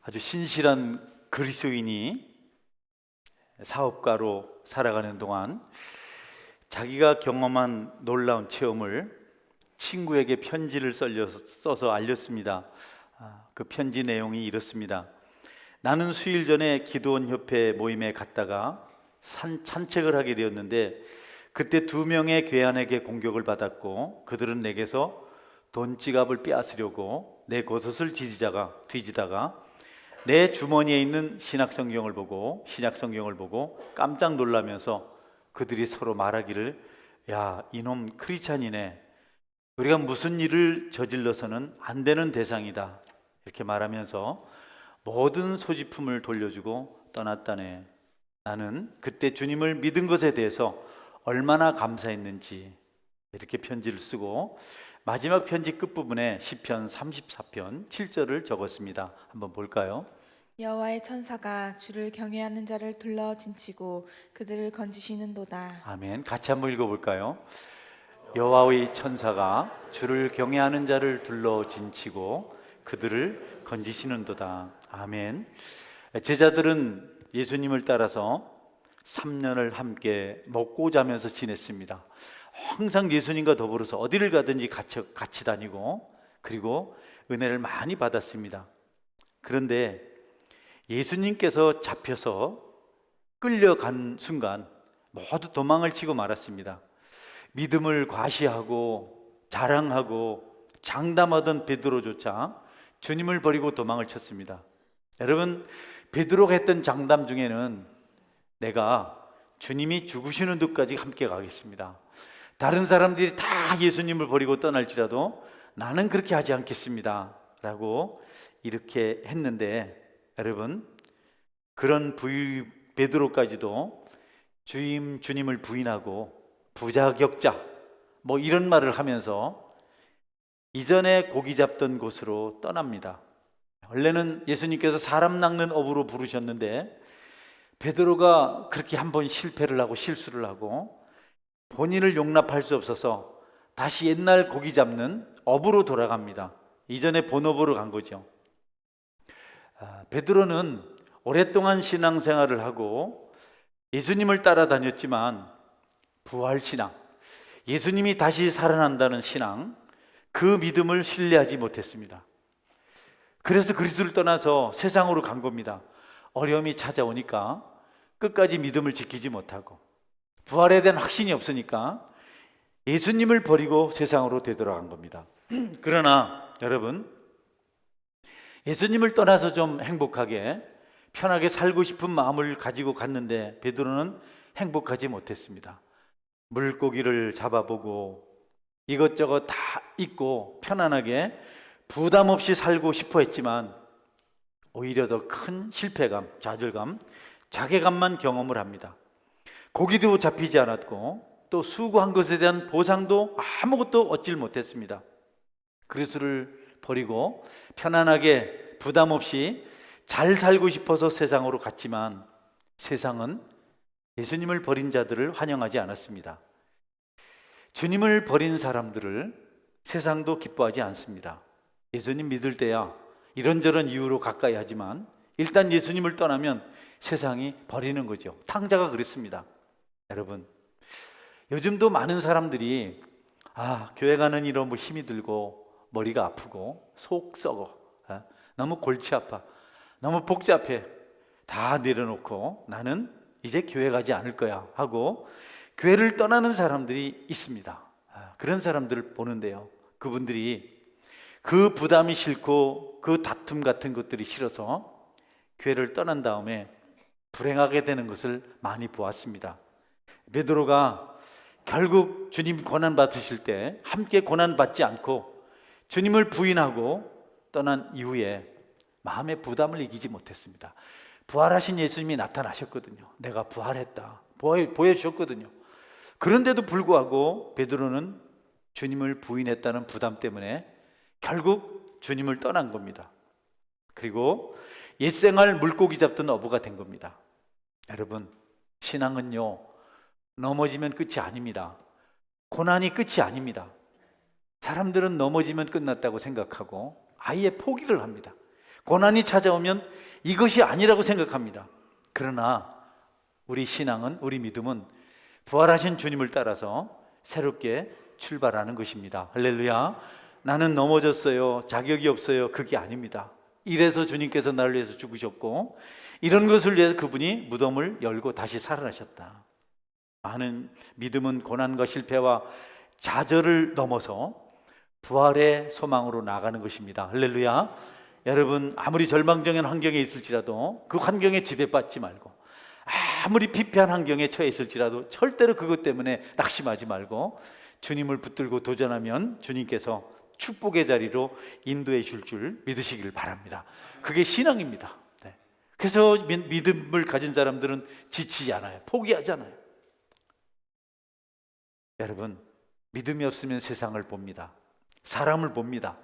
아주 신실한 그리스도인이 사업가로 살아가는 동안 자기가 경험한 놀라운 체험을 친구에게 편지를 써서 알렸습니다. 그 편지 내용이 이렇습니다. 나는 수일 전에 기도원 협회 모임에 갔다가 산책을 하게 되었는데 그때 2명의 괴한에게 공격을 받았고 그들은 내게서 돈 지갑을 빼앗으려고 내 겉옷을 뒤지다가 내 주머니에 있는 신약성경을 보고 깜짝 놀라면서 그들이 서로 말하기를, 야, 이놈 크리스찬이네, 우리가 무슨 일을 저질러서는 안 되는 대상이다, 이렇게 말하면서 모든 소지품을 돌려주고 떠났다네. 나는 그때 주님을 믿은 것에 대해서 얼마나 감사했는지 이렇게 편지를 쓰고 마지막 편지 끝부분에 시편 34편 7절을 적었습니다. 한번 볼까요? 여호와의 천사가 주를 경외하는 자를 둘러 진치고 그들을 건지시는도다. 아멘. 같이 한번 읽어볼까요? 여호와의 천사가 주를 경외하는 자를 둘러 진치고 그들을 건지시는도다. 아멘. 제자들은 예수님을 따라서 3년을 함께 먹고 자면서 지냈습니다. 항상 예수님과 더불어서 어디를 가든지 같이 다니고 그리고 은혜를 많이 받았습니다. 그런데 예수님께서 잡혀서 끌려간 순간 모두 도망을 치고 말았습니다. 믿음을 과시하고 자랑하고 장담하던 베드로조차 주님을 버리고 도망을 쳤습니다. 여러분, 베드로가 했던 장담 중에는 내가 주님이 죽으시는 데까지 함께 가겠습니다, 다른 사람들이 다 예수님을 버리고 떠날지라도 나는 그렇게 하지 않겠습니다 라고 이렇게 했는데, 여러분, 그런 베드로까지도 주님을 부인하고 부자격자 이런 말을 하면서 이전에 고기 잡던 곳으로 떠납니다. 원래는 예수님께서 사람 낚는 어부로 부르셨는데 베드로가 그렇게 한번 실패를 하고 실수를 하고 본인을 용납할 수 없어서 다시 옛날 고기 잡는 어부로 돌아갑니다. 이전에 본업으로 간 거죠. 베드로는 오랫동안 신앙생활을 하고 예수님을 따라다녔지만 부활신앙, 예수님이 다시 살아난다는 신앙, 그 믿음을 신뢰하지 못했습니다. 그래서 그리스도를 떠나서 세상으로 간 겁니다. 어려움이 찾아오니까 끝까지 믿음을 지키지 못하고 부활에 대한 확신이 없으니까 예수님을 버리고 세상으로 되돌아간 겁니다. 그러나 여러분, 예수님을 떠나서 좀 행복하게 편하게 살고 싶은 마음을 가지고 갔는데 베드로는 행복하지 못했습니다. 물고기를 잡아보고 이것저것 다 잊고 편안하게 부담 없이 살고 싶어 했지만 오히려 더 큰 실패감, 좌절감, 자괴감만 경험을 합니다. 고기도 잡히지 않았고 또 수고한 것에 대한 보상도 아무것도 얻질 못했습니다. 그리스도를 버리고 편안하게 부담 없이 잘 살고 싶어서 세상으로 갔지만 세상은 예수님을 버린 자들을 환영하지 않았습니다. 주님을 버린 사람들을 세상도 기뻐하지 않습니다. 예수님 믿을 때야 이런저런 이유로 가까이 하지만 일단 예수님을 떠나면 세상이 버리는 거죠. 탕자가 그랬습니다. 여러분, 요즘도 많은 사람들이 교회 가는 일로 힘이 들고 머리가 아프고 속 썩어, 너무 골치 아파, 너무 복잡해, 다 내려놓고 나는 이제 교회 가지 않을 거야 하고 교회를 떠나는 사람들이 있습니다. 그런 사람들을 보는데요, 그분들이 그 부담이 싫고 그 다툼 같은 것들이 싫어서 교회를 떠난 다음에 불행하게 되는 것을 많이 보았습니다. 베드로가 결국 주님 고난 받으실 때 함께 고난 받지 않고 주님을 부인하고 떠난 이후에 마음의 부담을 이기지 못했습니다. 부활하신 예수님이 나타나셨거든요. 내가 부활했다 보여주셨거든요. 그런데도 불구하고 베드로는 주님을 부인했다는 부담 때문에 결국 주님을 떠난 겁니다. 그리고 옛생활 물고기 잡던 어부가 된 겁니다. 여러분, 신앙은요, 넘어지면 끝이 아닙니다. 고난이 끝이 아닙니다. 사람들은 넘어지면 끝났다고 생각하고 아예 포기를 합니다. 고난이 찾아오면 이것이 아니라고 생각합니다. 그러나 우리 신앙은, 우리 믿음은 부활하신 주님을 따라서 새롭게 출발하는 것입니다. 할렐루야. 나는 넘어졌어요, 자격이 없어요, 그게 아닙니다. 이래서 주님께서 나를 위해서 죽으셨고, 이런 것을 위해서 그분이 무덤을 열고 다시 살아나셨다. 많은 믿음은 고난과 실패와 좌절을 넘어서 부활의 소망으로 나가는 것입니다. 할렐루야. 여러분, 아무리 절망적인 환경에 있을지라도 그 환경에 지배받지 말고, 아무리 피폐한 환경에 처해 있을지라도 절대로 그것 때문에 낙심하지 말고 주님을 붙들고 도전하면 주님께서 축복의 자리로 인도해 줄 줄 믿으시길 바랍니다. 그게 신앙입니다. 네. 그래서 믿음을 가진 사람들은 지치지 않아요. 포기하지 않아요. 여러분, 믿음이 없으면 세상을 봅니다. 사람을 봅니다.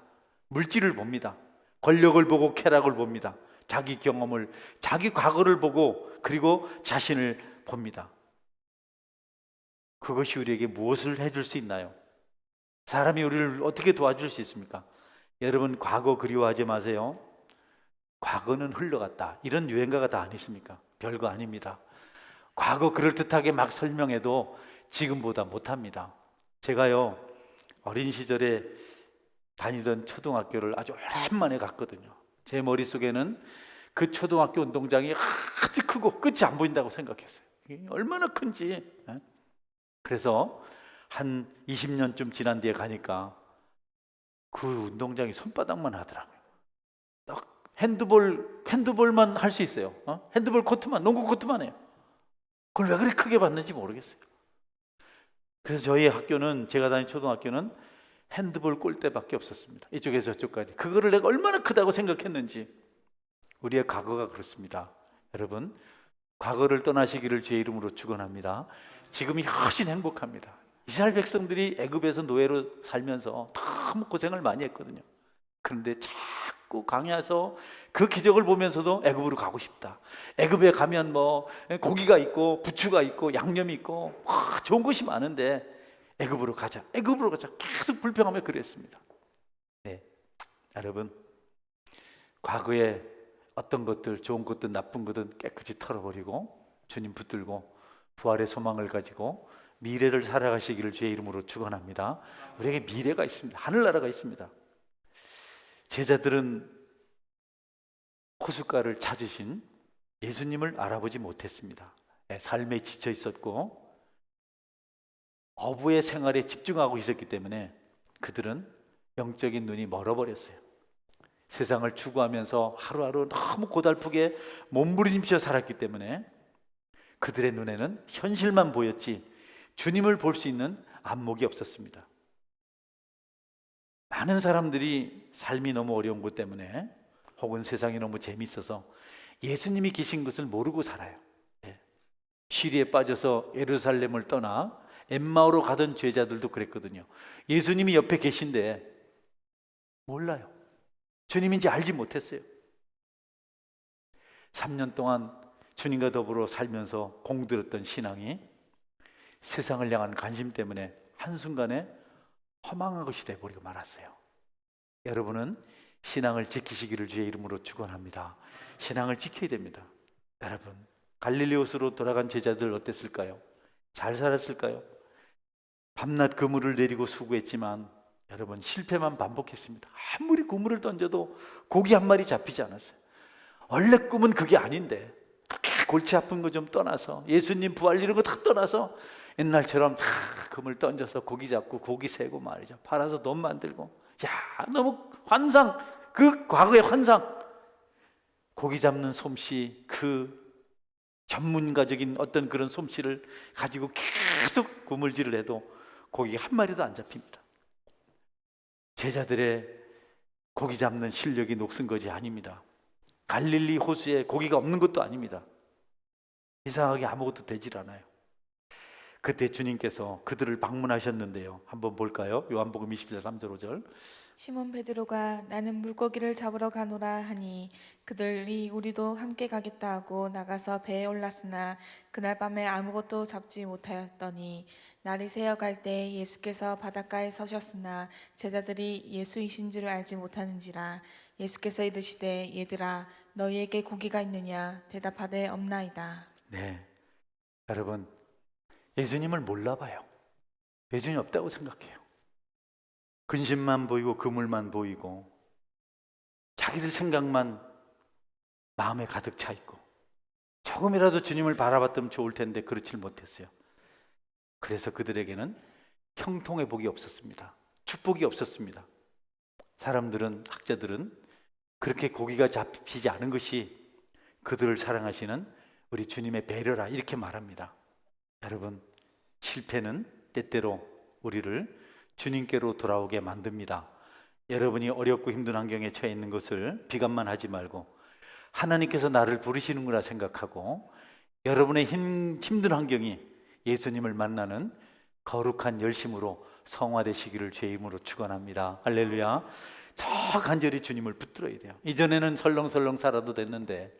물질을 봅니다. 권력을 보고 쾌락을 봅니다. 자기 경험을, 자기 과거를 보고, 그리고 자신을 봅니다. 그것이 우리에게 무엇을 해줄 수 있나요? 사람이 우리를 어떻게 도와줄 수 있습니까? 여러분, 과거 그리워하지 마세요. 과거는 흘러갔다, 이런 유행가가 다 아니십니까? 별거 아닙니다. 과거 그럴듯하게 막 설명해도 지금보다 못합니다. 제가요, 어린 시절에 다니던 초등학교를 아주 오랜만에 갔거든요. 제 머릿속에는 그 초등학교 운동장이 아주 크고 끝이 안 보인다고 생각했어요. 얼마나 큰지. 그래서 한 20년쯤 지난 뒤에 가니까 그 운동장이 손바닥만 하더라고요. 딱 핸드볼만 할 수 있어요. 핸드볼 코트만, 농구 코트만 해요. 그걸 왜 그렇게 크게 봤는지 모르겠어요. 그래서 저희 학교는, 제가 다닌 초등학교는 핸드볼 골대밖에 없었습니다. 이쪽에서 저쪽까지. 그거를 내가 얼마나 크다고 생각했는지. 우리의 과거가 그렇습니다. 여러분, 과거를 떠나시기를 주의 이름으로 축원합니다. 지금이 훨씬 행복합니다. 이스라엘 백성들이 애굽에서 노예로 살면서 너무 고생을 많이 했거든요. 그런데 자꾸 강해서 그 기적을 보면서도 애굽으로 가고 싶다. 애굽에 가면 뭐 고기가 있고 부추가 있고 양념이 있고 좋은 것이 많은데 애굽으로 가자, 애굽으로 가자, 계속 불평하며 그랬습니다. 네, 여러분, 과거에 어떤 것들, 좋은 것든 나쁜 것든 깨끗이 털어버리고 주님 붙들고 부활의 소망을 가지고 미래를 살아가시기를 주의 이름으로 축원합니다. 우리에게 미래가 있습니다. 하늘나라가 있습니다. 제자들은 호숫가를 찾으신 예수님을 알아보지 못했습니다. 삶에 지쳐 있었고 어부의 생활에 집중하고 있었기 때문에 그들은 영적인 눈이 멀어버렸어요. 세상을 추구하면서 하루하루 너무 고달프게 몸부림쳐 살았기 때문에 그들의 눈에는 현실만 보였지 주님을 볼 수 있는 안목이 없었습니다. 많은 사람들이 삶이 너무 어려운 것 때문에 혹은 세상이 너무 재미있어서 예수님이 계신 것을 모르고 살아요. 시리에 빠져서 예루살렘을 떠나 엠마오로 가던 제자들도 그랬거든요. 예수님이 옆에 계신데 몰라요. 주님인지 알지 못했어요. 3년 동안 주님과 더불어 살면서 공들였던 신앙이 세상을 향한 관심 때문에 한순간에 허망한 것이 되어버리고 말았어요. 여러분은 신앙을 지키시기를 주의 이름으로 축원합니다. 신앙을 지켜야 됩니다. 여러분, 갈릴리오스로 돌아간 제자들 어땠을까요? 잘 살았을까요? 밤낮 그물을 내리고 수고했지만 여러분, 실패만 반복했습니다. 아무리 그물을 던져도 고기 한 마리 잡히지 않았어요. 원래 꿈은 그게 아닌데 그렇게 골치 아픈 거 좀 떠나서 예수님 부활 이런 거 다 떠나서 옛날처럼 그물 던져서 고기 잡고 고기 세고 말이죠. 팔아서 돈 만들고, 야, 너무 환상, 그 과거의 환상, 고기 잡는 솜씨, 그 전문가적인 어떤 그런 솜씨를 가지고 계속 그물질을 해도 고기 한 마리도 안 잡힙니다. 제자들의 고기 잡는 실력이 녹슨 것이 아닙니다. 갈릴리 호수에 고기가 없는 것도 아닙니다. 이상하게 아무것도 되질 않아요. 그때 주님께서 그들을 방문하셨는데요. 한번 볼까요? 요한복음 20장 3절 5절. 시몬 베드로가 나는 물고기를 잡으러 가노라 하니 그들이 우리도 함께 가겠다 하고 나가서 배에 올랐으나 그날 밤에 아무것도 잡지 못하였더니 날이 새어갈 때 예수께서 바닷가에 서셨으나 제자들이 예수이신 줄을 알지 못하는지라. 예수께서 이르시되 얘들아 너희에게 고기가 있느냐 대답하되 없나이다. 네, 여러분 예수님을 몰라봐요. 예수님 없다고 생각해요. 근심만 보이고 그물만 보이고 자기들 생각만 마음에 가득 차 있고 조금이라도 주님을 바라봤다면 좋을 텐데 그렇지 못했어요. 그래서 그들에게는 형통의 복이 없었습니다. 축복이 없었습니다. 사람들은, 학자들은 그렇게 고기가 잡히지 않은 것이 그들을 사랑하시는 우리 주님의 배려라 이렇게 말합니다. 여러분, 실패는 때때로 우리를 주님께로 돌아오게 만듭니다. 여러분이 어렵고 힘든 환경에 처해 있는 것을 비관만 하지 말고 하나님께서 나를 부르시는구나 생각하고 여러분의 힘든 환경이 예수님을 만나는 거룩한 열심으로 성화되시기를 주의 이름으로 축원합니다. 할렐루야. 저 간절히 주님을 붙들어야 돼요. 이전에는 설렁설렁 살아도 됐는데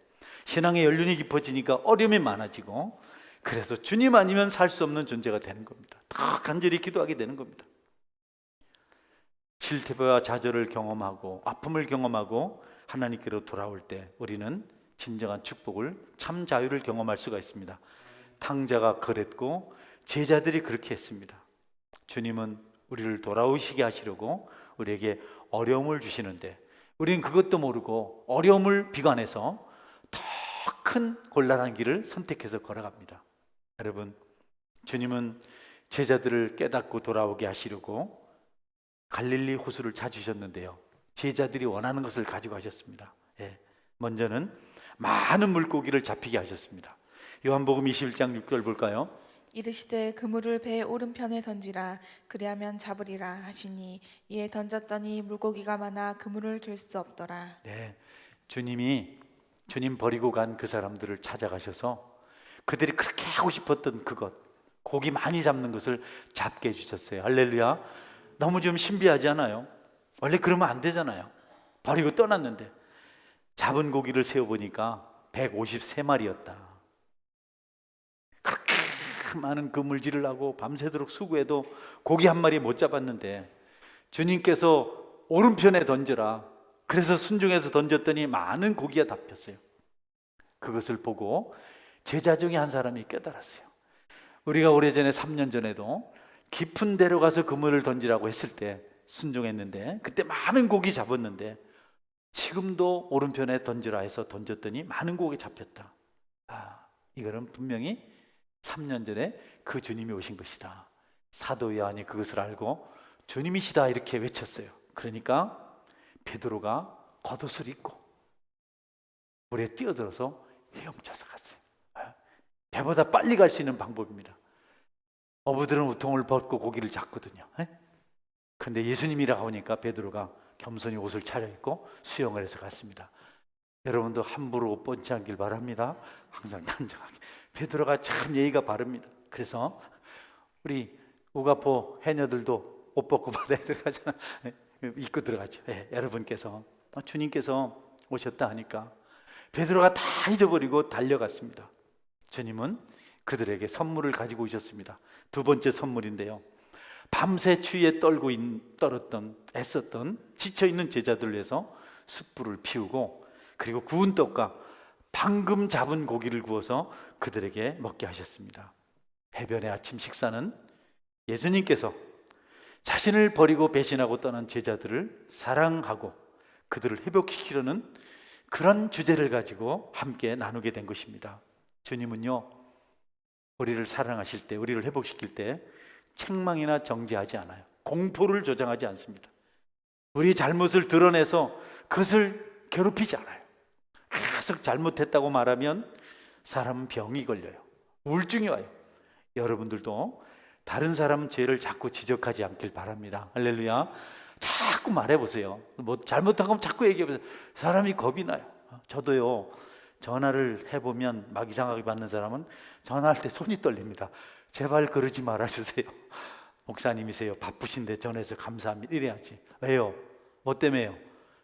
신앙의 연륜이 깊어지니까 어려움이 많아지고 그래서 주님 아니면 살 수 없는 존재가 되는 겁니다. 더 간절히 기도하게 되는 겁니다. 실패와 좌절을 경험하고 아픔을 경험하고 하나님께로 돌아올 때 우리는 진정한 축복을, 참 자유를 경험할 수가 있습니다. 탕자가 그랬고 제자들이 그렇게 했습니다. 주님은 우리를 돌아오시게 하시려고 우리에게 어려움을 주시는데 우리는 그것도 모르고 어려움을 비관해서 더 큰 곤란한 길을 선택해서 걸어갑니다. 여러분, 주님은 제자들을 깨닫고 돌아오게 하시려고 갈릴리 호수를 찾으셨는데요, 제자들이 원하는 것을 가지고 하셨습니다. 먼저는 많은 물고기를 잡히게 하셨습니다. 요한복음 21장 6절 볼까요? 이르시되 그물을 배 오른편에 던지라 그리하면 잡으리라 하시니 이에 던졌더니 물고기가 많아 그물을 들 수 없더라. 네, 주님 버리고 간 그 사람들을 찾아가셔서 그들이 그렇게 하고 싶었던 그것, 고기 많이 잡는 것을 잡게 해주셨어요. 할렐루야. 너무 좀 신비하지 않아요? 원래 그러면 안 되잖아요. 버리고 떠났는데 잡은 고기를 세어보니까 153마리였다. 그렇게 많은 그물질을 하고 밤새도록 수고해도 고기 한 마리 못 잡았는데 주님께서 오른편에 던져라, 그래서 순종해서 던졌더니 많은 고기가 잡혔어요. 그것을 보고 제자 중에 한 사람이 깨달았어요. 우리가 오래전에 3년 전에도 깊은 데로 가서 그물을 던지라고 했을 때 순종했는데 그때 많은 고기 잡았는데 지금도 오른편에 던지라 해서 던졌더니 많은 고기 잡혔다. 이거는 분명히 3년 전에 그 주님이 오신 것이다. 사도 요한이 그것을 알고 주님이시다 이렇게 외쳤어요. 그러니까 베드로가 겉옷을 입고 물에 뛰어들어서 헤엄쳐서 갔어요. 배보다 빨리 갈 수 있는 방법입니다. 어부들은 우통을 벗고 고기를 잡거든요. 그런데 예수님이라고 하니까 베드로가 겸손히 옷을 차려입고 수영을 해서 갔습니다. 여러분도 함부로 옷 벗지 않길 바랍니다. 항상 단정하게. 베드로가 참 예의가 바릅니다. 그래서 우리 우가포 해녀들도 옷 벗고 바다에 들어가잖아. 입고 들어가죠. 여러분께서 주님께서 오셨다 하니까 베드로가 다 잊어버리고 달려갔습니다. 주님은 그들에게 선물을 가지고 오셨습니다. 두 번째 선물인데요, 밤새 추위에 떨었던 애썼던 지쳐있는 제자들을 위해서 숯불을 피우고 그리고 구운 떡과 방금 잡은 고기를 구워서 그들에게 먹게 하셨습니다. 해변의 아침 식사는 예수님께서 자신을 버리고 배신하고 떠난 제자들을 사랑하고 그들을 회복시키려는 그런 주제를 가지고 함께 나누게 된 것입니다. 주님은요, 우리를 사랑하실 때, 우리를 회복시킬 때 책망이나 정죄하지 않아요. 공포를 조장하지 않습니다. 우리 잘못을 드러내서 그것을 괴롭히지 않아요. 계속 잘못했다고 말하면 사람은 병이 걸려요. 우울증이 와요. 여러분들도 다른 사람 죄를 자꾸 지적하지 않길 바랍니다. 할렐루야. 자꾸 말해보세요. 뭐 잘못한 거면 자꾸 얘기해보세요. 사람이 겁이 나요. 저도요, 전화를 해보면 막 이상하게 받는 사람은 전화할 때 손이 떨립니다. 제발 그러지 말아주세요. 목사님이세요, 바쁘신데 전화해서 감사합니다 이래야지. 왜요? 뭐 때문에요?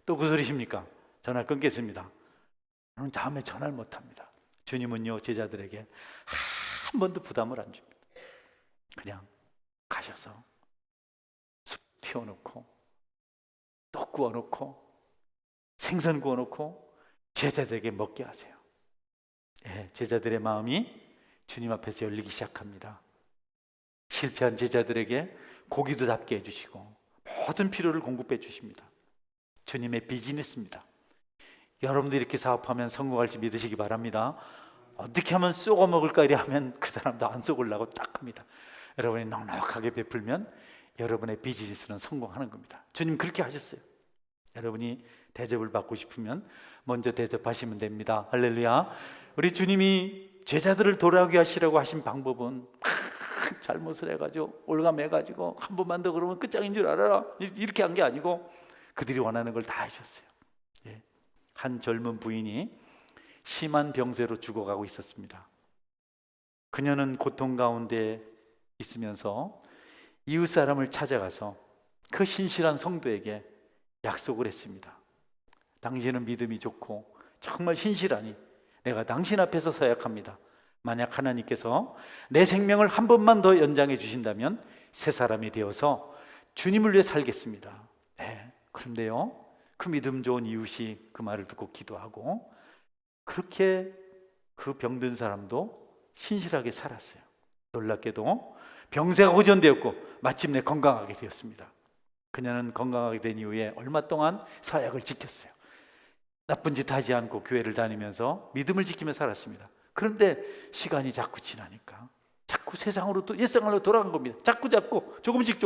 또 그 소리십니까? 전화 끊겠습니다. 저는 다음에 전화를 못합니다. 주님은요, 제자들에게 한 번도 부담을 안 줍니다. 그냥 가셔서 숲 피워놓고 떡 구워놓고 생선 구워놓고 제자들에게 먹게 하세요. 예, 제자들의 마음이 주님 앞에서 열리기 시작합니다. 실패한 제자들에게 고기도 잡게 해주시고 모든 필요를 공급해 주십니다. 주님의 비즈니스입니다. 여러분들 이렇게 사업하면 성공할지 믿으시기 바랍니다. 어떻게 하면 쏘고 먹을까 이래 하면 그 사람도 안 쏘으려고 딱 합니다. 여러분이 넉넉하게 베풀면 여러분의 비즈니스는 성공하는 겁니다. 주님 그렇게 하셨어요. 여러분이 대접을 받고 싶으면 먼저 대접하시면 됩니다. 할렐루야. 우리 주님이 제자들을 돌아오게 하시라고 하신 방법은 잘못을 해가지고 올가매가지고 한 번만 더 그러면 끝장인 줄 알아라 이렇게 한 게 아니고 그들이 원하는 걸 다 해줬어요. 예. 한 젊은 부인이 심한 병세로 죽어가고 있었습니다. 그녀는 고통 가운데 있으면서 이웃 사람을 찾아가서 그 신실한 성도에게 약속을 했습니다. 당신은 믿음이 좋고 정말 신실하니 내가 당신 앞에서 서약합니다. 만약 하나님께서 내 생명을 한 번만 더 연장해 주신다면 새 사람이 되어서 주님을 위해 살겠습니다. 네, 그런데요, 그 믿음 좋은 이웃이 그 말을 듣고 기도하고 그렇게 그 병든 사람도 신실하게 살았어요. 놀랍게도 병세가 호전되었고 마침내 건강하게 되었습니다. 그녀는 건강하게 된 이후에 얼마 동안 사약을 지켰어요. 나쁜 짓 하지 않고 교회를 다니면서 믿음을 지키며 살았습니다. 그런데 시간이 자꾸 지나니까 자꾸 세상으로 또 옛생활로 돌아간 겁니다. 자꾸 조금씩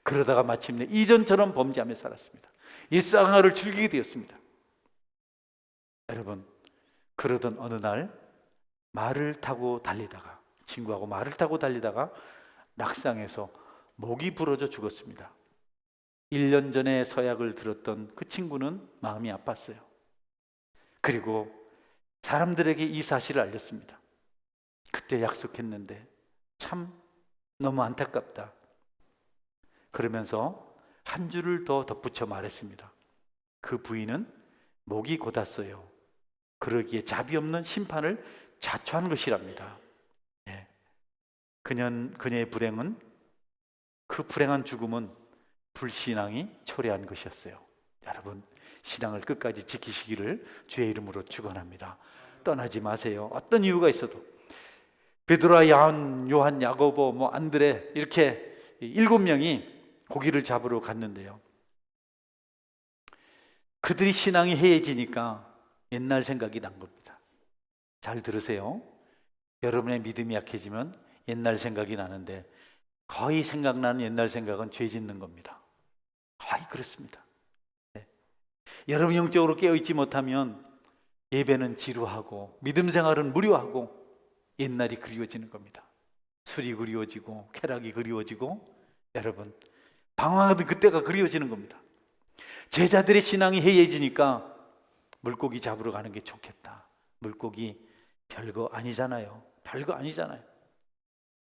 그러다가 마침내 이전처럼 범죄하며 살았습니다. 옛생활을 즐기게 되었습니다. 여러분, 그러던 어느 날 친구하고 말을 타고 달리다가 낙상해서 목이 부러져 죽었습니다. 1년 전에 서약을 들었던 그 친구는 마음이 아팠어요. 그리고 사람들에게 이 사실을 알렸습니다. 그때 약속했는데 참 너무 안타깝다. 그러면서 한 줄을 더 덧붙여 말했습니다. 그 부인은 목이 곧았어요. 그러기에 자비 없는 심판을 자초한 것이랍니다. 예. 그녀의 그 불행한 죽음은 불신앙이 초래한 것이었어요. 여러분, 신앙을 끝까지 지키시기를 주의 이름으로 축원합니다. 떠나지 마세요. 어떤 이유가 있어도 베드로와 요한, 야고보, 안드레 이렇게 7명이 고기를 잡으러 갔는데요. 그들이 신앙이 해해지니까 옛날 생각이 난 겁니다. 잘 들으세요. 여러분의 믿음이 약해지면 옛날 생각이 나는데 거의 생각나는 옛날 생각은 죄 짓는 겁니다. 거의 그렇습니다. 네. 여러분 영적으로 깨어있지 못하면 예배는 지루하고 믿음 생활은 무료하고 옛날이 그리워지는 겁니다. 술이 그리워지고 쾌락이 그리워지고 여러분 방황하던 그때가 그리워지는 겁니다. 제자들의 신앙이 해이해지니까 물고기 잡으러 가는 게 좋겠다. 물고기 별거 아니잖아요.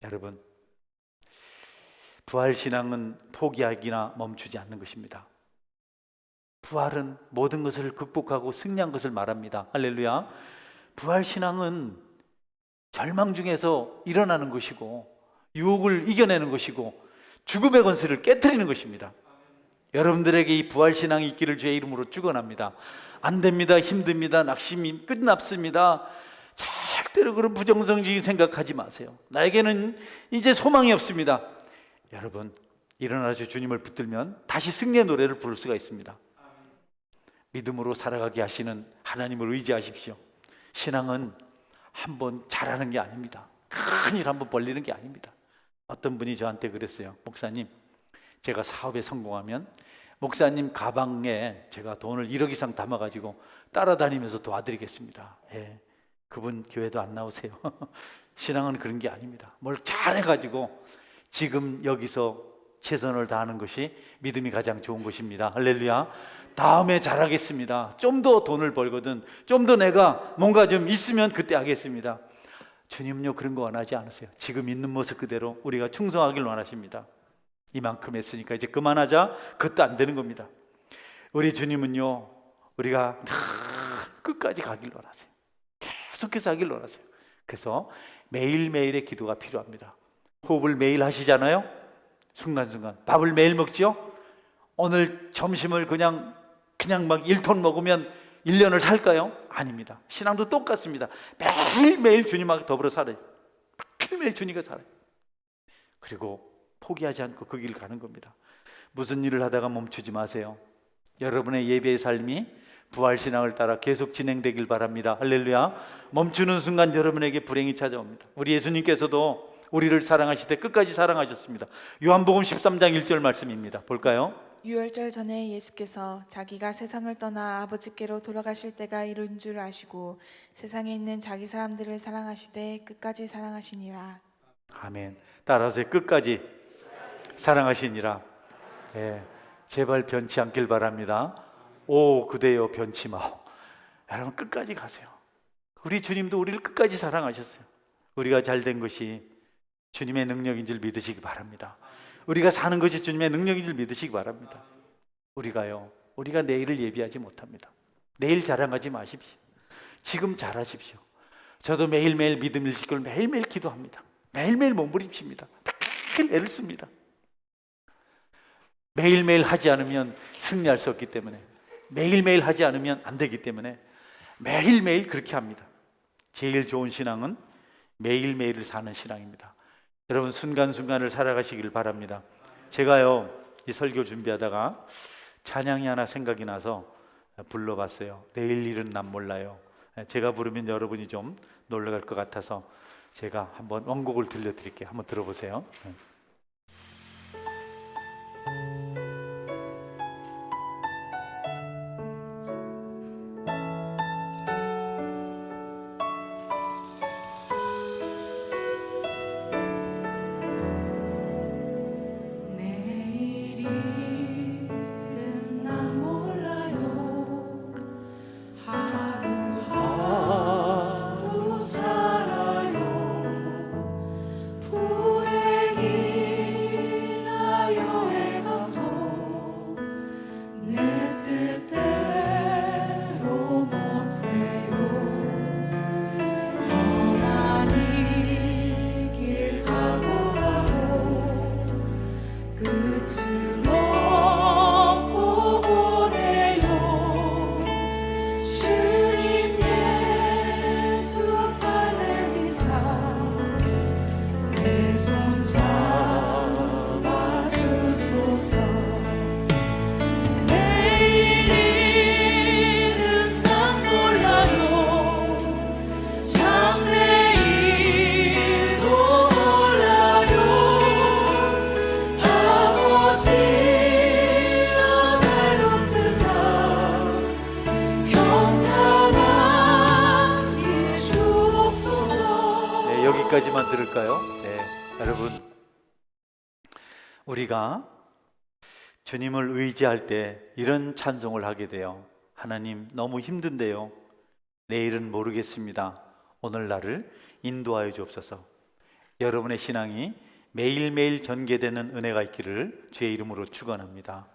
여러분, 부활신앙은 포기하기나 멈추지 않는 것입니다. 부활은 모든 것을 극복하고 승리한 것을 말합니다. 할렐루야. 부활신앙은 절망 중에서 일어나는 것이고 유혹을 이겨내는 것이고 죽음의 권세를 깨트리는 것입니다. 여러분들에게 이 부활신앙이 있기를 주의 이름으로 축원합니다. 안 됩니다. 힘듭니다. 낙심이 끝납습니다. 절대로 그런 부정성적인 생각하지 마세요. 나에게는 이제 소망이 없습니다. 여러분, 일어나서 주님을 붙들면 다시 승리의 노래를 부를 수가 있습니다. 믿음으로 살아가게 하시는 하나님을 의지하십시오. 신앙은 한번 잘하는 게 아닙니다. 큰일 한번 벌리는 게 아닙니다. 어떤 분이 저한테 그랬어요. 목사님, 제가 사업에 성공하면 목사님 가방에 제가 돈을 1억 이상 담아가지고 따라다니면서 도와드리겠습니다. 예, 그분 교회도 안 나오세요. 신앙은 그런 게 아닙니다. 뭘 잘해가지고 지금 여기서 최선을 다하는 것이 믿음이 가장 좋은 것입니다. 할렐루야. 다음에 잘하겠습니다. 좀 더 돈을 벌거든, 좀 더 내가 뭔가 좀 있으면 그때 하겠습니다. 주님은요 그런 거 원하지 않으세요. 지금 있는 모습 그대로 우리가 충성하길 원하십니다. 이만큼 했으니까 이제 그만하자, 그것도 안 되는 겁니다. 우리 주님은요 우리가 끝까지 가길 원하세요. 계속해서 하길 원하세요. 그래서 매일매일의 기도가 필요합니다. 호흡을 매일 하시잖아요. 순간순간 밥을 매일 먹지요. 오늘 점심을 그냥 그냥 막 1톤 먹으면 1년을 살까요? 아닙니다. 신앙도 똑같습니다. 매일매일 주님하고 더불어 살아요. 매일매일 주님과 살아요. 그리고 포기하지 않고 그 길을 가는 겁니다. 무슨 일을 하다가 멈추지 마세요. 여러분의 예배의 삶이 부활신앙을 따라 계속 진행되길 바랍니다. 할렐루야. 멈추는 순간 여러분에게 불행이 찾아옵니다. 우리 예수님께서도 우리를 사랑하실 때 끝까지 사랑하셨습니다. 요한복음 13장 1절 말씀입니다. 볼까요? 유월절 전에 예수께서 자기가 세상을 떠나 아버지께로 돌아가실 때가 이른 줄 아시고 세상에 있는 자기 사람들을 사랑하시되 끝까지 사랑하시니라. 아멘. 따라서 끝까지 사랑하시니라. 예, 제발 변치 않길 바랍니다. 오 그대여 변치 마오. 여러분 끝까지 가세요. 우리 주님도 우리를 끝까지 사랑하셨어요. 우리가 잘된 것이 주님의 능력인 줄 믿으시기 바랍니다. 우리가 사는 것이 주님의 능력인 줄 믿으시기 바랍니다. 우리가 내일을 예비하지 못합니다. 내일 자랑하지 마십시오. 지금 잘하십시오. 저도 매일매일 믿음 일식을 매일매일 기도합니다. 매일매일 몸부림칩니다. 매일 애를 씁니다. 매일매일 하지 않으면 승리할 수 없기 때문에, 매일매일 하지 않으면 안 되기 때문에 매일매일 그렇게 합니다. 제일 좋은 신앙은 매일매일을 사는 신앙입니다. 여러분 순간순간을 살아가시길 바랍니다. 제가요 이 설교 준비하다가 찬양이 하나 생각이 나서 불러봤어요. 내일 일은 난 몰라요. 제가 부르면 여러분이 좀 놀라갈 것 같아서 제가 한번 원곡을 들려드릴게요. 한번 들어보세요. 내일은 난 몰라요. 하루하루 살아요. 불행이나 여행함도 내 뜻대로 못해요. 험한 이 길 가고 가고 끝은 없고 보내요. 주님 예수 발레미사 내 손 잡아주소서. 내일은 난 몰라요. 장래일도 몰라요. 아버지여 날 붙드사 평탄하게 주옵소서. 네, 여기까지만 들을까요? 네, 여러분 우리가 주님을 의지할 때 이런 찬송을 하게 돼요. 하나님 너무 힘든데요. 내일은 모르겠습니다. 오늘 나를 인도하여 주옵소서. 여러분의 신앙이 매일매일 전개되는 은혜가 있기를 주의 이름으로 축원합니다.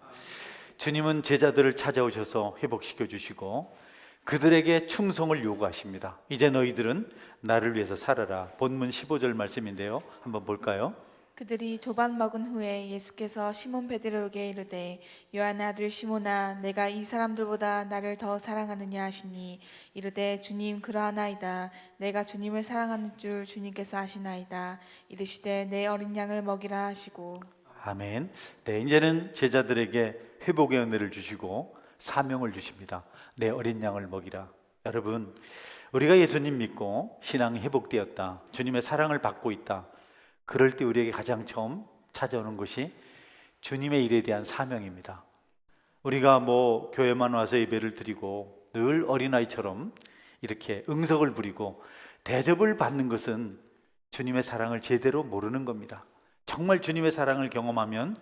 주님은 제자들을 찾아오셔서 회복시켜 주시고 그들에게 충성을 요구하십니다. 이제 너희들은 나를 위해서 살아라. 본문 15절 말씀인데요. 한번 볼까요? 그들이 조반 먹은 후에 예수께서 시몬 베드로에게 이르되 요한의 아들 시몬아 내가 이 사람들보다 나를 더 사랑하느냐 하시니 이르되 주님 그러하나이다. 내가 주님을 사랑하는 줄 주님께서 아시나이다. 이르시되 내 어린 양을 먹이라 하시고. 아멘. 네, 이제는 제자들에게 회복의 은혜를 주시고 사명을 주십니다. 내 어린 양을 먹이라. 여러분 우리가 예수님 믿고 신앙이 회복되었다, 주님의 사랑을 받고 있다, 그럴 때 우리에게 가장 처음 찾아오는 것이 주님의 일에 대한 사명입니다. 우리가 뭐 교회만 와서 예배를 드리고 늘 어린아이처럼 이렇게 응석을 부리고 대접을 받는 것은 주님의 사랑을 제대로 모르는 겁니다. 정말 주님의 사랑을 경험하면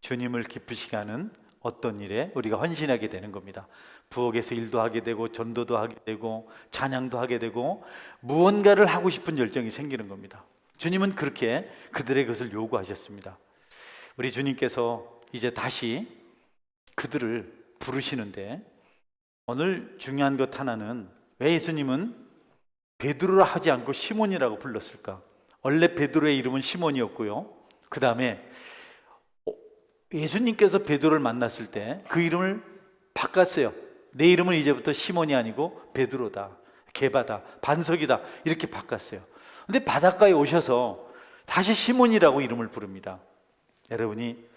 주님을 기쁘시게 하는 어떤 일에 우리가 헌신하게 되는 겁니다. 부엌에서 일도 하게 되고 전도도 하게 되고 찬양도 하게 되고 무언가를 하고 싶은 열정이 생기는 겁니다. 주님은 그렇게 그들의 것을 요구하셨습니다. 우리 주님께서 이제 다시 그들을 부르시는데 오늘 중요한 것 하나는 왜 예수님은 베드로라 하지 않고 시몬이라고 불렀을까? 원래 베드로의 이름은 시몬이었고요. 그 다음에 예수님께서 베드로를 만났을 때 그 이름을 바꿨어요. 내 이름은 이제부터 시몬이 아니고 베드로다, 게바다, 반석이다 이렇게 바꿨어요. 근데 바닷가에 오셔서 다시 시몬이라고 이름을 부릅니다. 여러분이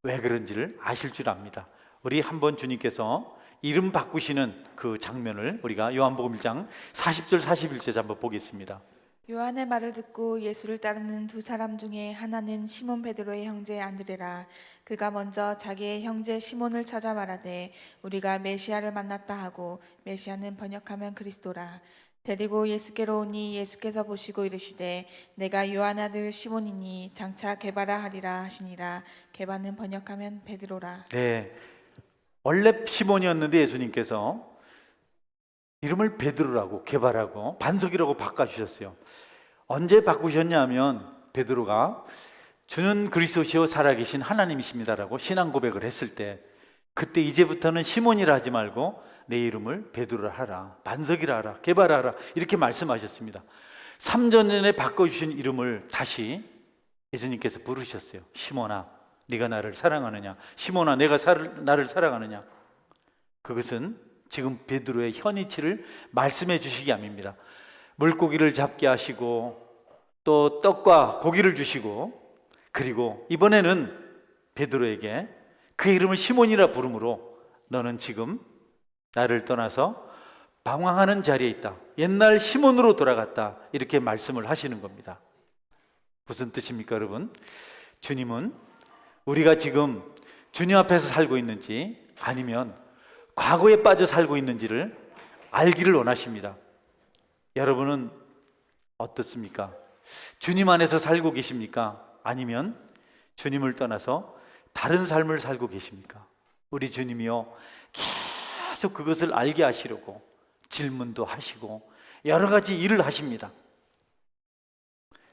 왜 그런지를 아실 줄 압니다. 우리 한번 주님께서 이름 바꾸시는 그 장면을 우리가 요한복음 1장 40절 41절 한번 보겠습니다. 요한의 말을 듣고 예수를 따르는 두 사람 중에 하나는 시몬 베드로의 형제 안드레라. 그가 먼저 자기의 형제 시몬을 찾아 말하되 우리가 메시아를 만났다 하고, 메시아는 번역하면 그리스도라. 데리고 예수께로 오니 예수께서 보시고 이르시되 내가 요한 아들 시몬이니 장차 게바라 하리라 하시니라. 게바는 번역하면 베드로라. 네, 원래 시몬이었는데 예수님께서 이름을 베드로라고, 게바라고, 반석이라고 바꿔주셨어요. 언제 바꾸셨냐면 베드로가 주는 그리스도시요 살아계신 하나님이십니다라고 신앙 고백을 했을 때, 그때 이제부터는 시몬이라 하지 말고 내 이름을 베드로라 하라, 반석이라 하라, 게바라 하라 이렇게 말씀하셨습니다. 3년 전에 바꿔주신 이름을 다시 예수님께서 부르셨어요. 시몬아, 네가 나를 사랑하느냐? 시몬아, 나를 사랑하느냐? 그것은 지금 베드로의 현이치를 말씀해 주시기 위함입니다. 물고기를 잡게 하시고 또 떡과 고기를 주시고, 그리고 이번에는 베드로에게 그 이름을 시몬이라 부르므로 너는 지금 나를 떠나서 방황하는 자리에 있다, 옛날 시몬으로 돌아갔다, 이렇게 말씀을 하시는 겁니다. 무슨 뜻입니까, 여러분? 주님은 우리가 지금 주님 앞에서 살고 있는지 아니면 과거에 빠져 살고 있는지를 알기를 원하십니다. 여러분은 어떻습니까? 주님 안에서 살고 계십니까? 아니면 주님을 떠나서 다른 삶을 살고 계십니까? 우리 주님이요, 계속 그것을 알게 하시려고 질문도 하시고 여러 가지 일을 하십니다.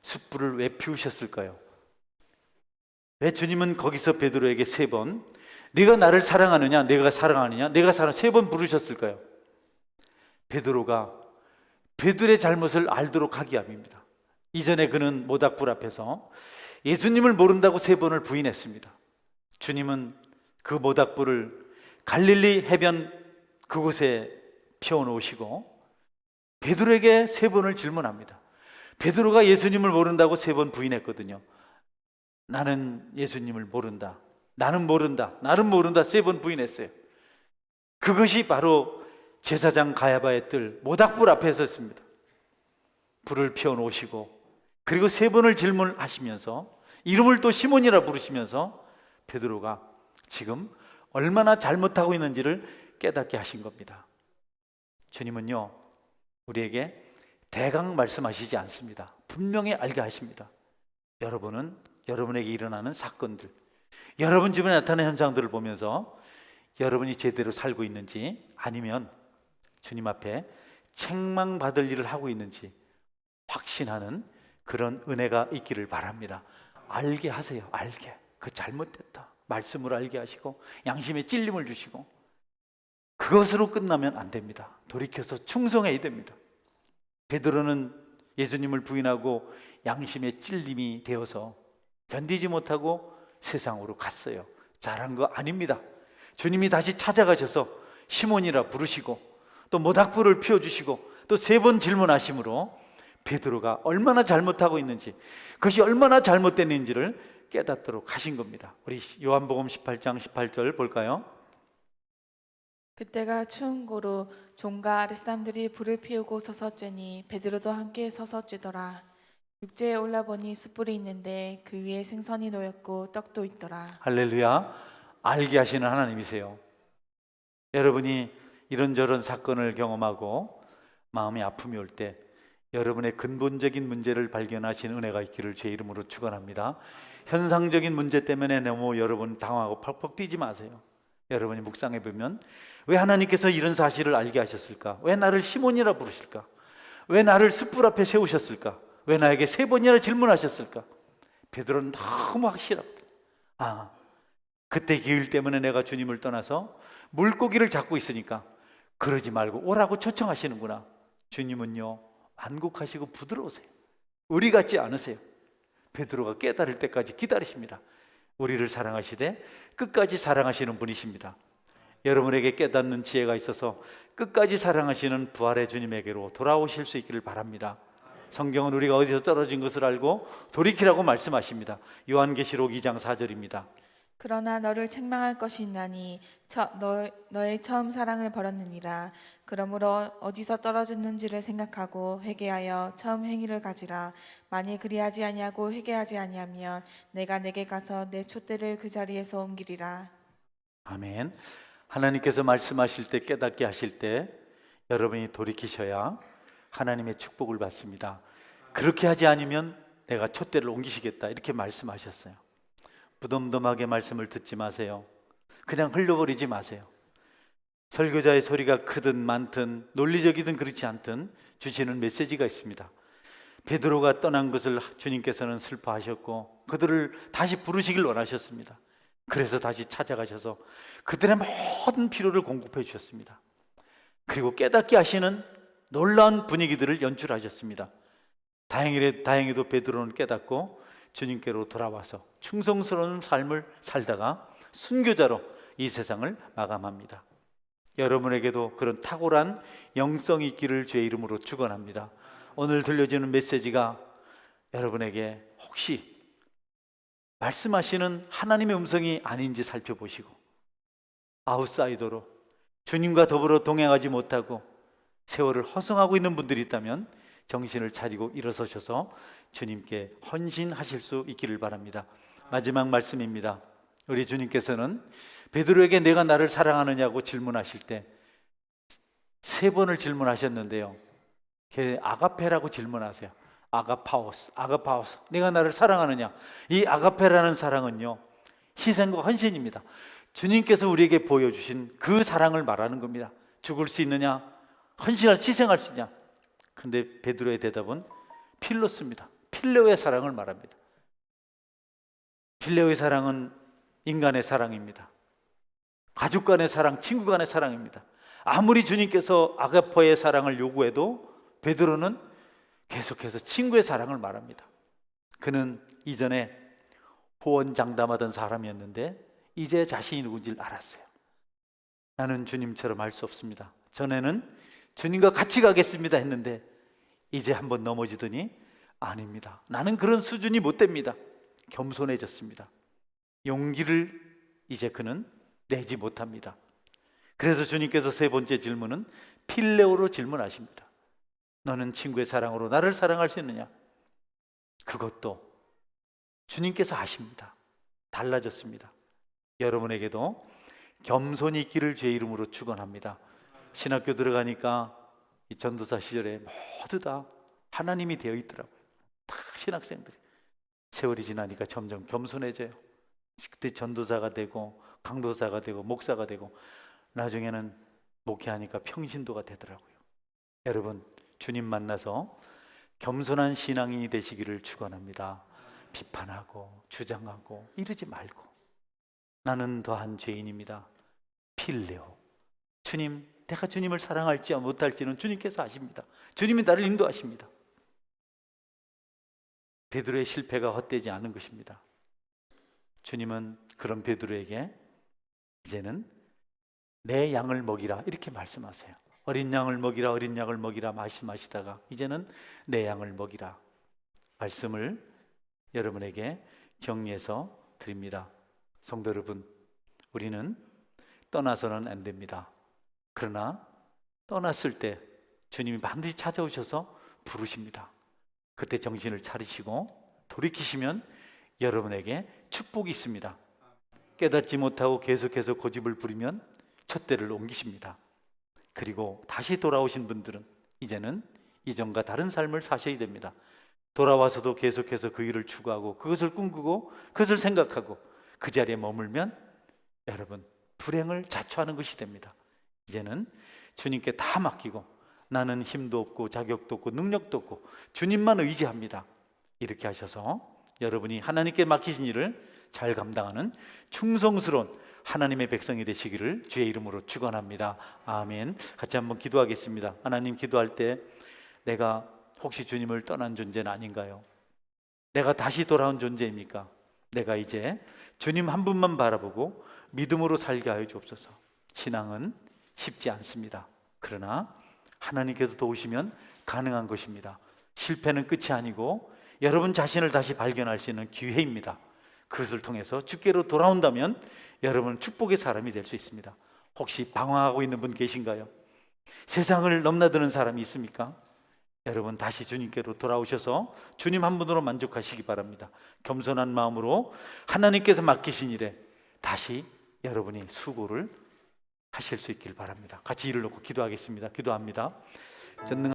숯불을 왜 피우셨을까요? 왜 주님은 거기서 베드로에게 3번 네가 나를 사랑하느냐, 내가 사랑하느냐, 내가 사랑 3번 부르셨을까요? 베드로가 베드로의 잘못을 알도록 하기 위함입니다. 이전에 그는 모닥불 앞에서 예수님을 모른다고 3번을 부인했습니다. 주님은 그 모닥불을 갈릴리 해변 그곳에 피워놓으시고 베드로에게 3번을 질문합니다. 베드로가 예수님을 모른다고 3번 부인했거든요. 나는 예수님을 모른다, 나는 모른다, 나는 모른다 3번 부인했어요. 그것이 바로 제사장 가야바의 뜰 모닥불 앞에 섰습니다. 불을 피워놓으시고 그리고 3번을 질문하시면서 이름을 또 시몬이라 부르시면서 베드로가 지금 얼마나 잘못하고 있는지를 깨닫게 하신 겁니다. 주님은요, 우리에게 대강 말씀하시지 않습니다. 분명히 알게 하십니다. 여러분은 여러분에게 일어나는 사건들, 여러분 주변에 나타나는 현상들을 보면서 여러분이 제대로 살고 있는지 아니면 주님 앞에 책망받을 일을 하고 있는지 확신하는 그런 은혜가 있기를 바랍니다. 알게 하세요. 알게. 그 잘못됐다 말씀으로 알게 하시고 양심의 찔림을 주시고, 그것으로 끝나면 안 됩니다. 돌이켜서 충성해야 됩니다. 베드로는 예수님을 부인하고 양심의 찔림이 되어서 견디지 못하고 세상으로 갔어요. 잘한 거 아닙니다. 주님이 다시 찾아가셔서 시몬이라 부르시고 또 모닥불을 피워주시고 또 3번 질문하심으로 베드로가 얼마나 잘못하고 있는지, 그것이 얼마나 잘못됐는지를 깨닫도록 하신 겁니다. 우리 요한복음 18장 18절 볼까요? 그때가 추운 고로 종과 아랫사람들이 불을 피우고 서서 쬐니 베드로도 함께 서서 쬐더라. 육지에 올라보니 숯불이 있는데 그 위에 생선이 놓였고 떡도 있더라. 할렐루야. 알게 하시는 하나님이세요. 여러분이 이런저런 사건을 경험하고 마음의 아픔이 올 때 여러분의 근본적인 문제를 발견하시는 은혜가 있기를 제 이름으로 축원합니다. 현상적인 문제 때문에 너무 여러분 당황하고 펄펄 뛰지 마세요. 여러분이 묵상해 보면 왜 하나님께서 이런 사실을 알게 하셨을까? 왜 나를 시몬이라 부르실까? 왜 나를 숯불 앞에 세우셨을까? 왜 나에게 3번이나 질문하셨을까? 베드로는 너무 확실하거든. 그때 기일 때문에 내가 주님을 떠나서 물고기를 잡고 있으니까 그러지 말고 오라고 초청하시는구나. 주님은요, 완곡하시고 부드러우세요. 우리 같지 않으세요. 베드로가 깨달을 때까지 기다리십니다. 우리를 사랑하시되 끝까지 사랑하시는 분이십니다. 여러분에게 깨닫는 지혜가 있어서 끝까지 사랑하시는 부활의 주님에게로 돌아오실 수 있기를 바랍니다. 성경은 우리가 어디서 떨어진 것을 알고 돌이키라고 말씀하십니다. 요한계시록 2장 4절입니다. 그러나 너를 책망할 것이 있나니 너의 처음 사랑을 버렸느니라. 그러므로 어디서 떨어졌는지를 생각하고 회개하여 처음 행위를 가지라. 만일 그리하지 아니하고 회개하지 아니하면 내가 내게 가서 내 촛대를 그 자리에서 옮기리라. 아멘. 하나님께서 말씀하실 때, 깨닫게 하실 때 여러분이 돌이키셔야 하나님의 축복을 받습니다. 그렇게 하지 않으면 내가 촛대를 옮기시겠다, 이렇게 말씀하셨어요. 무덤덤하게 말씀을 듣지 마세요. 그냥 흘려버리지 마세요. 설교자의 소리가 크든 많든 논리적이든 그렇지 않든 주시는 메시지가 있습니다. 베드로가 떠난 것을 주님께서는 슬퍼하셨고 그들을 다시 부르시길 원하셨습니다. 그래서 다시 찾아가셔서 그들의 모든 필요를 공급해 주셨습니다. 그리고 깨닫게 하시는 놀라운 분위기들을 연출하셨습니다. 다행히도 베드로는 깨닫고 주님께로 돌아와서 충성스러운 삶을 살다가 순교자로 이 세상을 마감합니다. 여러분에게도 그런 탁월한 영성이 있기를 주의 이름으로 축원합니다. 오늘 들려지는 메시지가 여러분에게 혹시 말씀하시는 하나님의 음성이 아닌지 살펴보시고 아웃사이더로 주님과 더불어 동행하지 못하고 세월을 허송하고 있는 분들이 있다면 정신을 차리고 일어서셔서 주님께 헌신하실 수 있기를 바랍니다. 마지막 말씀입니다. 우리 주님께서는 베드로에게 내가 나를 사랑하느냐고 질문하실 때 3번을 질문하셨는데요. 아가페라고 질문하세요. 아가파오스, 내가 나를 사랑하느냐. 이 아가페라는 사랑은요, 희생과 헌신입니다. 주님께서 우리에게 보여주신 그 사랑을 말하는 겁니다. 죽을 수 있느냐, 희생할 수 있냐. 근데 베드로의 대답은 필로스입니다. 필레오의 사랑을 말합니다. 필레오의 사랑은 인간의 사랑입니다. 가족 간의 사랑, 친구 간의 사랑입니다. 아무리 주님께서 아가페의 사랑을 요구해도 베드로는 계속해서 친구의 사랑을 말합니다. 그는 이전에 호언장담하던 사람이었는데 이제 자신이 누군지를 알았어요. 나는 주님처럼 할 수 없습니다. 전에는 주님과 같이 가겠습니다 했는데 이제 한번 넘어지더니 아닙니다. 나는 그런 수준이 못 됩니다. 겸손해졌습니다. 용기를 이제 그는 내지 못합니다. 그래서 주님께서 3번째 질문은 필레오로 질문하십니다. 너는 친구의 사랑으로 나를 사랑할 수 있느냐? 그것도 주님께서 아십니다. 달라졌습니다. 여러분에게도 겸손이 있기를 주의 이름으로 축원합니다. 신학교 들어가니까 이 전도사 시절에 모두 다 하나님이 되어 있더라고요. 다 신학생들이. 세월이 지나니까 점점 겸손해져요. 그때 전도사가 되고 강도사가 되고 목사가 되고 나중에는 목회하니까 평신도가 되더라고요. 여러분, 주님 만나서 겸손한 신앙인이 되시기를 축원합니다. 비판하고 주장하고 이러지 말고 나는 더한 죄인입니다. 필레오. 주님, 내가 주님을 사랑할지 못할지는 주님께서 아십니다. 주님이 나를 인도하십니다. 베드로의 실패가 헛되지 않은 것입니다. 주님은 그런 베드로에게 이제는 내 양을 먹이라 이렇게 말씀하세요. 어린 양을 먹이라, 어린 양을 먹이라 말씀하시다가 이제는 내 양을 먹이라 말씀을 여러분에게 정리해서 드립니다. 성도 여러분, 우리는 떠나서는 안 됩니다. 그러나 떠났을 때 주님이 반드시 찾아오셔서 부르십니다. 그때 정신을 차리시고 돌이키시면 여러분에게 축복이 있습니다. 깨닫지 못하고 계속해서 고집을 부리면 촛대를 옮기십니다. 그리고 다시 돌아오신 분들은 이제는 이전과 다른 삶을 사셔야 됩니다. 돌아와서도 계속해서 그 일을 추구하고 그것을 꿈꾸고 그것을 생각하고 그 자리에 머물면 여러분 불행을 자초하는 것이 됩니다. 이제는 주님께 다 맡기고 나는 힘도 없고 자격도 없고 능력도 없고 주님만 의지합니다. 이렇게 하셔서 여러분이 하나님께 맡기신 일을 잘 감당하는 충성스러운 하나님의 백성이 되시기를 주의 이름으로 축원합니다. 아멘. 같이 한번 기도하겠습니다. 하나님, 기도할 때 내가 혹시 주님을 떠난 존재는 아닌가요? 내가 다시 돌아온 존재입니까? 내가 이제 주님 한 분만 바라보고 믿음으로 살게 하여 주옵소서. 신앙은 쉽지 않습니다. 그러나 하나님께서 도우시면 가능한 것입니다. 실패는 끝이 아니고 여러분 자신을 다시 발견할 수 있는 기회입니다. 그것을 통해서 주께로 돌아온다면 여러분은 축복의 사람이 될 수 있습니다. 혹시 방황하고 있는 분 계신가요? 세상을 넘나드는 사람이 있습니까? 여러분 다시 주님께로 돌아오셔서 주님 한 분으로 만족하시기 바랍니다. 겸손한 마음으로 하나님께서 맡기신 일에 다시 여러분이 수고를 하실 수 있길 바랍니다. 같이 이를 놓고 기도하겠습니다. 기도합니다. 전능한